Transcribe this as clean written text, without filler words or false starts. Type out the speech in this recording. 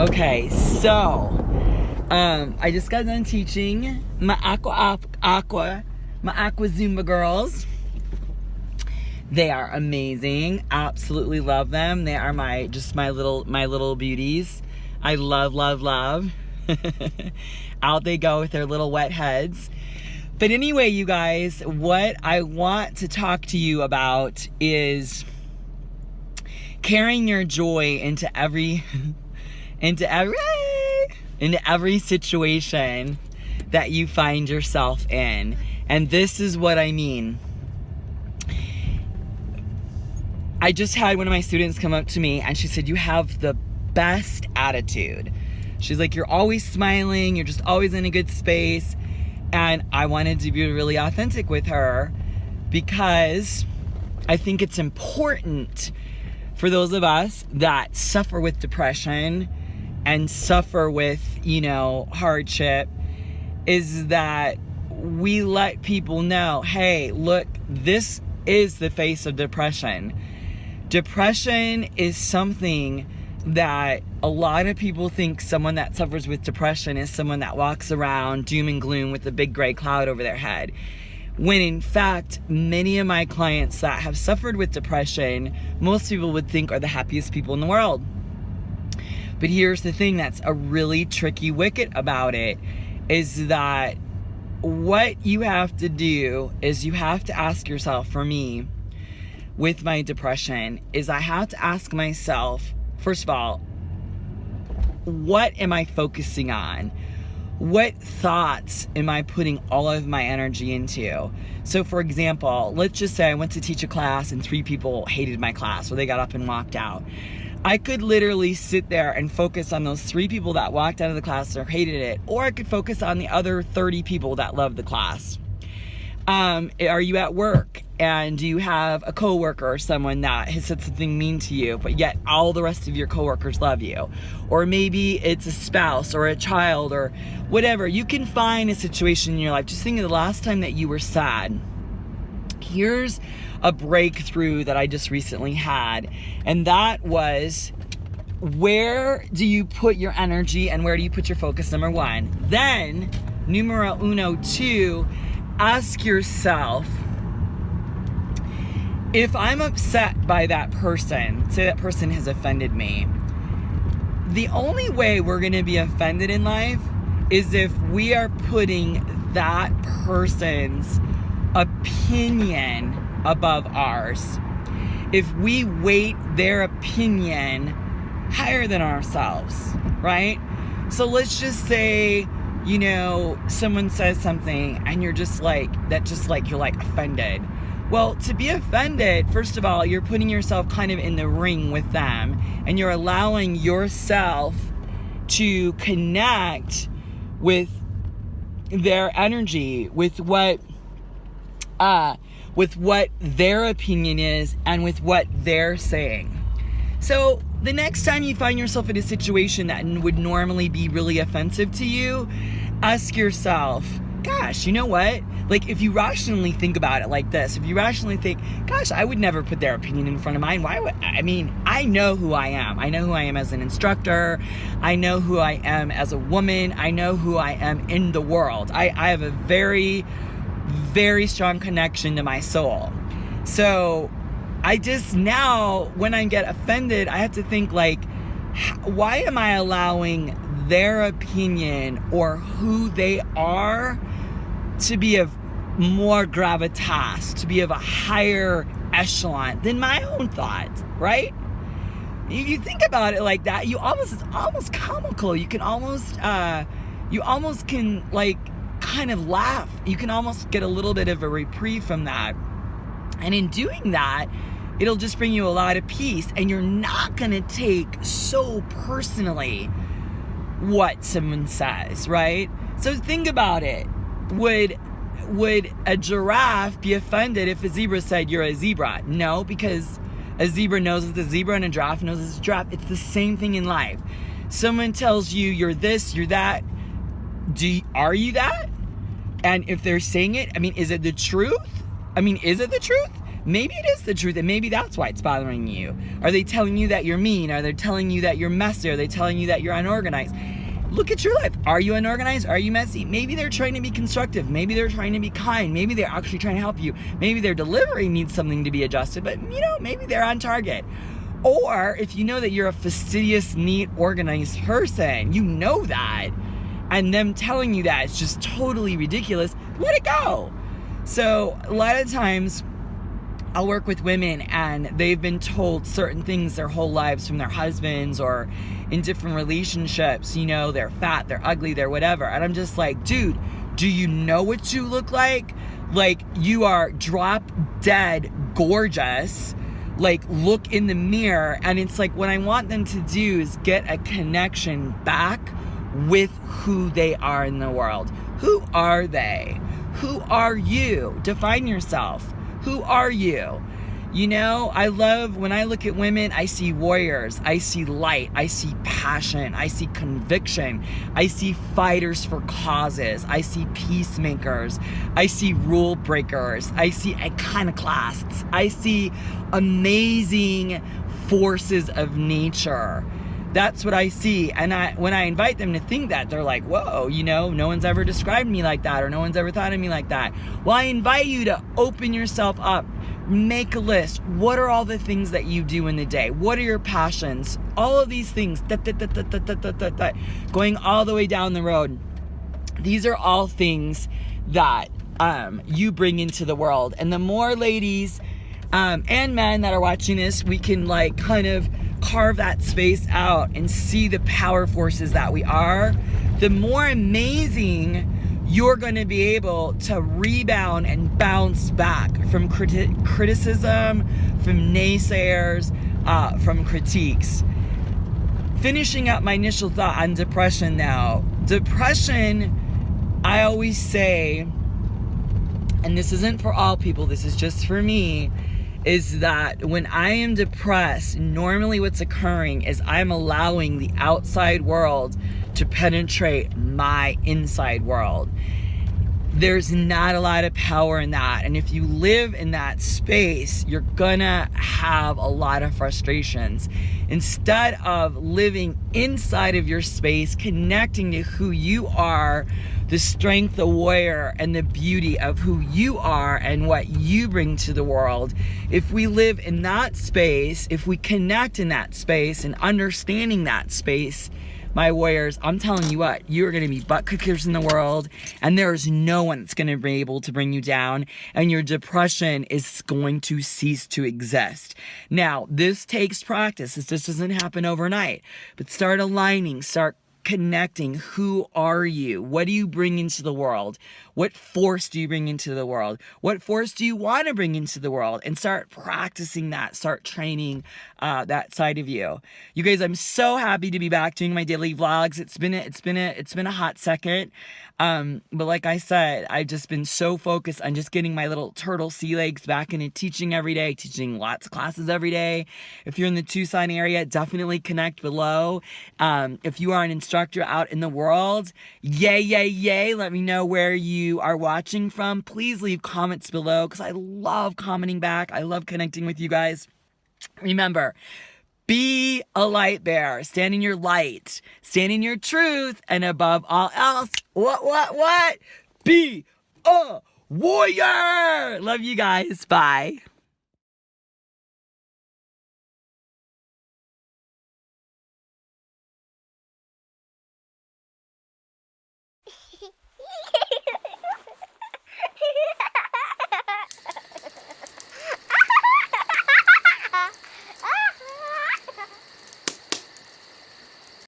Okay, so I just got done teaching my aqua Zumba girls. They are amazing. Absolutely love them. They are my little beauties. I love. Out they go with their little wet heads. But anyway, you guys, what I want to talk to you about is carrying your joy into every situation that you find yourself in. And this is what I mean. I just had one of my students come up to me and she said, "You have the best attitude." She's like, "You're always smiling, you're just always in a good space." And I wanted to be really authentic with her because I think it's important for those of us that suffer with depression and suffer with, hardship, is that we let people know, hey, look, this is the face of depression. Depression is something that a lot of people think someone that suffers with depression is someone that walks around doom and gloom with a big gray cloud over their head. When in fact, many of my clients that have suffered with depression, most people would think are the happiest people in the world. But here's the thing that's a really tricky wicket about it, is that what you have to do is you have to ask yourself, for me, with my depression, is I have to ask myself, first of all, what am I focusing on? What thoughts am I putting all of my energy into? So for example, let's just say I went to teach a class and 3 people hated my class, or they got up and walked out. I could literally sit there and focus on those 3 people that walked out of the class or hated it, or I could focus on the other 30 people that loved the class. Are you at work and you have a coworker or someone that has said something mean to you, but yet all the rest of your coworkers love you? Or maybe it's a spouse or a child or whatever. You can find a situation in your life. Just think of the last time that you were sad. Here's a breakthrough that I just recently had, and that was, where do you put your energy and where do you put your focus, number 1. Then, numero uno, 2, ask yourself, if I'm upset by that person, say that person has offended me, the only way we're going to be offended in life is if we are putting that person's opinion above ours. If we weight their opinion higher than ourselves, right? So let's just say, someone says something and you're just like, you're like offended. Well, to be offended, first of all, you're putting yourself kind of in the ring with them, and you're allowing yourself to connect with their energy, with what their opinion is and with what they're saying. So the next time you find yourself in a situation that would normally be really offensive to you, ask yourself, gosh, you know what? Like, if you rationally think about it like this, if you rationally think, gosh, I would never put their opinion in front of mine. I know who I am. I know who I am as an instructor. I know who I am as a woman. I know who I am in the world. I have a very, very strong connection to my soul. So I just now, when I get offended, I have to think like, why am I allowing their opinion or who they are to be of more gravitas, to be of a higher echelon than my own thoughts, right? You think about it like that, it's almost comical. You almost can like kind of laugh. You can almost get a little bit of a reprieve from that. And in doing that, it'll just bring you a lot of peace, and you're not gonna take so personally what someone says, right? So think about it. Would a giraffe be offended if a zebra said you're a zebra? No, because a zebra knows it's a zebra and a giraffe knows it's a giraffe. It's the same thing in life. Someone tells you you're this, you're that. Are you that? And if they're saying it, is it the truth? Is it the truth? Maybe it is the truth, and maybe that's why it's bothering you. Are they telling you that you're mean? Are they telling you that you're messy? Are they telling you that you're unorganized? Look at your life. Are you unorganized? Are you messy? Maybe they're trying to be constructive. Maybe they're trying to be kind. Maybe they're actually trying to help you. Maybe their delivery needs something to be adjusted, but maybe they're on target. Or if you know that you're a fastidious, neat, organized person, you know that, and them telling you that it's just totally ridiculous, let it go. So a lot of times I'll work with women and they've been told certain things their whole lives from their husbands or in different relationships, they're fat, they're ugly, they're whatever. And I'm just like, dude, do you know what you look like? Like, you are drop dead gorgeous. Like, look in the mirror. And it's like, what I want them to do is get a connection back with who they are in the world. Who are they? Who are you? Define yourself. Who are you? I love when I look at women, I see warriors, I see light, I see passion, I see conviction, I see fighters for causes, I see peacemakers, I see rule breakers, I see iconoclasts, I see amazing forces of nature. That's what I see. And when I invite them to think that, they're like, whoa, no one's ever described me like that, or no one's ever thought of me like that. Well, I invite you to open yourself up. Make a list. What are all the things that you do in the day? What are your passions? All of these things, going all the way down the road. These are all things that you bring into the world. And the more ladies and men that are watching this, we can kind of carve that space out and see the power forces that we are, the more amazing you're going to be able to rebound and bounce back from criticism, from naysayers, from critiques. Finishing up my initial thought on depression now. Depression, I always say, and this isn't for all people, this is just for me, is that when I am depressed, normally what's occurring is I'm allowing the outside world to penetrate my inside world. There's not a lot of power in that. And if you live in that space, you're gonna have a lot of frustrations. Instead of living inside of your space, connecting to who you are, the strength, the warrior, and the beauty of who you are and what you bring to the world. If we live in that space, if we connect in that space and understanding that space, my warriors, I'm telling you what, you're going to be butt kickers in the world, and there is no one that's going to be able to bring you down, and your depression is going to cease to exist. Now, this takes practice. This just doesn't happen overnight, but start aligning, start connecting. Who are you? What do you bring into the world? What force do you bring into the world? What force do you want to bring into the world? And start practicing that. Start training that side of you. You guys, I'm so happy to be back doing my daily vlogs. It's been a hot second. But like I said, I've just been so focused on just getting my little turtle sea legs back into teaching every day, teaching lots of classes every day. If you're in the Tucson area, definitely connect below. If you are an instructor out in the world, yay, let me know where you are watching from. Please leave comments below because I love commenting back. I love connecting with you guys. Remember, be a light bearer. Stand in your light. Stand in your truth. And above all else, what? Be a warrior. Love you guys. Bye.